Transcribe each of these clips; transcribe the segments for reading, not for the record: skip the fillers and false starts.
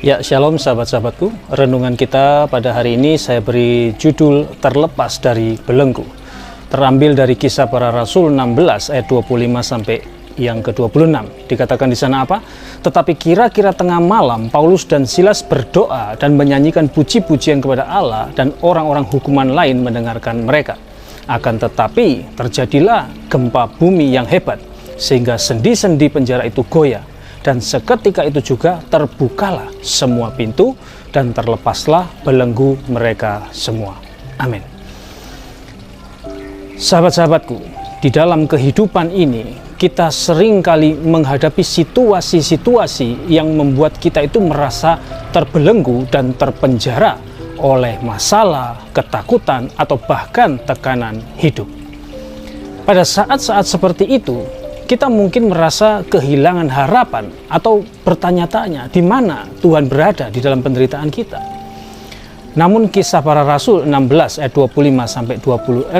Ya, shalom sahabat-sahabatku. Renungan kita pada hari ini saya beri judul Terlepas dari Belenggu. Terambil dari Kisah Para Rasul 16 ayat 25 sampai yang ke-26. Dikatakan di sana apa? Tetapi kira-kira tengah malam Paulus dan Silas berdoa dan menyanyikan puji-pujian kepada Allah, dan orang-orang hukuman lain mendengarkan mereka. Akan tetapi terjadilah gempa bumi yang hebat, sehingga sendi-sendi penjara itu goyah. Dan seketika itu juga terbukalah semua pintu dan terlepaslah belenggu mereka semua. Amin. Sahabat-sahabatku, di dalam kehidupan ini kita seringkali menghadapi situasi-situasi yang membuat kita itu merasa terbelenggu dan terpenjara oleh masalah, ketakutan, atau bahkan tekanan hidup. Pada saat-saat seperti itu, kita mungkin merasa kehilangan harapan atau bertanya-tanya di mana Tuhan berada di dalam penderitaan kita. Namun Kisah Para Rasul 16 ayat 25 sampai 26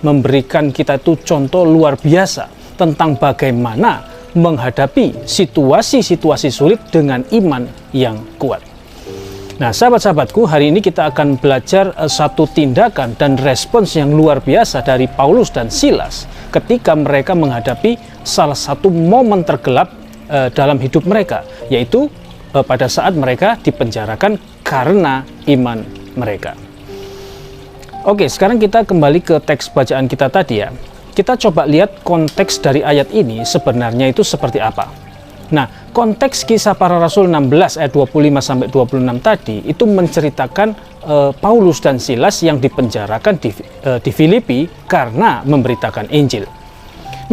memberikan kita itu contoh luar biasa tentang bagaimana menghadapi situasi-situasi sulit dengan iman yang kuat. Nah, sahabat-sahabatku, hari ini kita akan belajar satu tindakan dan respons yang luar biasa dari Paulus dan Silas ketika mereka menghadapi salah satu momen tergelap dalam hidup mereka, yaitu pada saat mereka dipenjarakan karena iman mereka. Oke, sekarang kita kembali ke teks bacaan kita tadi ya. Kita coba lihat konteks dari ayat ini sebenarnya itu seperti apa. Nah, konteks Kisah Para Rasul 16 ayat 25 sampai 26 tadi itu menceritakan Paulus dan Silas yang dipenjarakan di Filipi karena memberitakan Injil.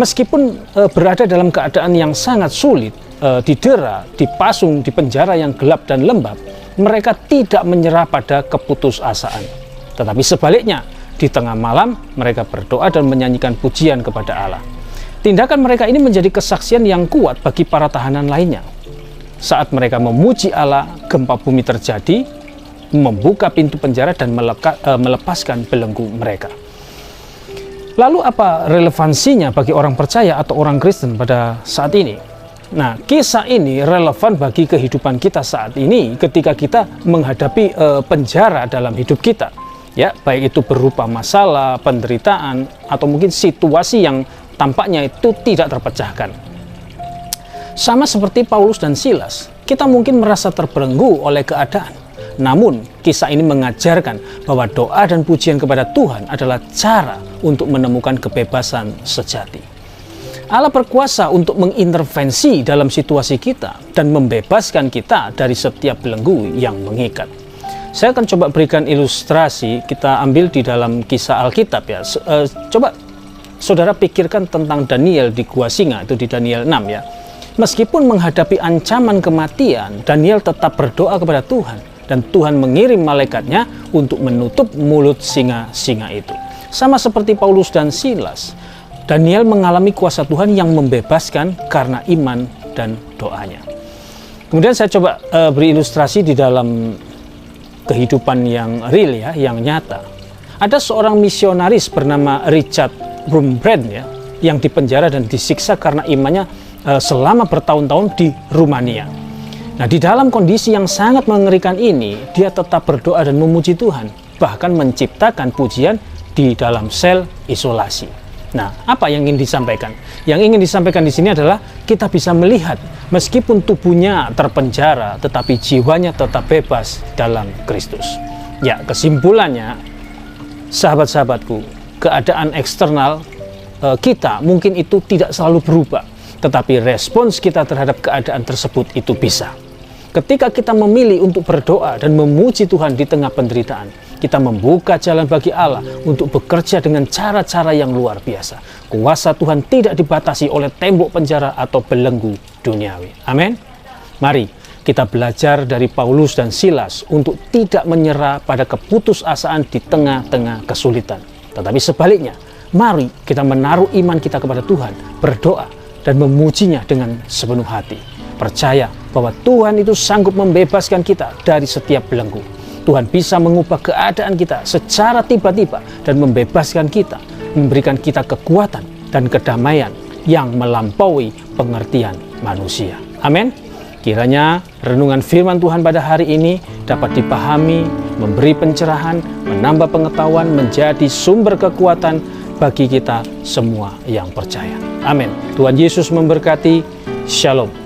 Meskipun berada dalam keadaan yang sangat sulit, didera, dipasung di penjara yang gelap dan lembab, mereka tidak menyerah pada keputusasaan. Tetapi sebaliknya, di tengah malam mereka berdoa dan menyanyikan pujian kepada Allah. Tindakan mereka ini menjadi kesaksian yang kuat bagi para tahanan lainnya. Saat mereka memuji Allah, gempa bumi terjadi, membuka pintu penjara dan melepaskan belenggu mereka. Lalu apa relevansinya bagi orang percaya atau orang Kristen pada saat ini? Nah, kisah ini relevan bagi kehidupan kita saat ini ketika kita menghadapi penjara dalam hidup kita. Ya, baik itu berupa masalah, penderitaan, atau mungkin situasi yang tampaknya itu tidak terpecahkan. Sama seperti Paulus dan Silas, kita mungkin merasa terbelenggu oleh keadaan. Namun, kisah ini mengajarkan bahwa doa dan pujian kepada Tuhan adalah cara untuk menemukan kebebasan sejati. Allah berkuasa untuk mengintervensi dalam situasi kita dan membebaskan kita dari setiap belenggu yang mengikat. Saya akan coba berikan ilustrasi, kita ambil di dalam kisah Alkitab ya. Coba saudara pikirkan tentang Daniel di Gua Singa, itu di Daniel 6 ya. Meskipun menghadapi ancaman kematian, Daniel tetap berdoa kepada Tuhan, dan Tuhan mengirim malaikatnya untuk menutup mulut singa-singa itu. Sama seperti Paulus dan Silas, Daniel mengalami kuasa Tuhan yang membebaskan karena iman dan doanya. Kemudian saya coba beri ilustrasi di dalam kehidupan yang real ya, yang nyata. Ada seorang misionaris bernama Richard Wurmbrand ya, yang dipenjara dan disiksa karena imannya selama bertahun-tahun di Rumania. Nah, di dalam kondisi yang sangat mengerikan ini, dia tetap berdoa dan memuji Tuhan, bahkan menciptakan pujian di dalam sel isolasi. Nah, apa yang ingin disampaikan? Yang ingin disampaikan di sini adalah kita bisa melihat meskipun tubuhnya terpenjara, tetapi jiwanya tetap bebas dalam Kristus. Ya, kesimpulannya, sahabat-sahabatku, keadaan eksternal kita mungkin itu tidak selalu berubah, tetapi respons kita terhadap keadaan tersebut itu bisa. Ketika kita memilih untuk berdoa dan memuji Tuhan di tengah penderitaan, kita membuka jalan bagi Allah untuk bekerja dengan cara-cara yang luar biasa. Kuasa Tuhan tidak dibatasi oleh tembok penjara atau belenggu duniawi. Amin. Mari kita belajar dari Paulus dan Silas untuk tidak menyerah pada keputusasaan di tengah-tengah kesulitan. Tetapi sebaliknya, mari kita menaruh iman kita kepada Tuhan, berdoa dan memujinya dengan sepenuh hati. Percaya bahwa Tuhan itu sanggup membebaskan kita dari setiap belenggu. Tuhan bisa mengubah keadaan kita secara tiba-tiba dan membebaskan kita, memberikan kita kekuatan dan kedamaian yang melampaui pengertian manusia. Amin. Kiranya renungan firman Tuhan pada hari ini dapat dipahami, memberi pencerahan, menambah pengetahuan, menjadi sumber kekuatan bagi kita semua yang percaya. Amin. Tuhan Yesus memberkati. Shalom.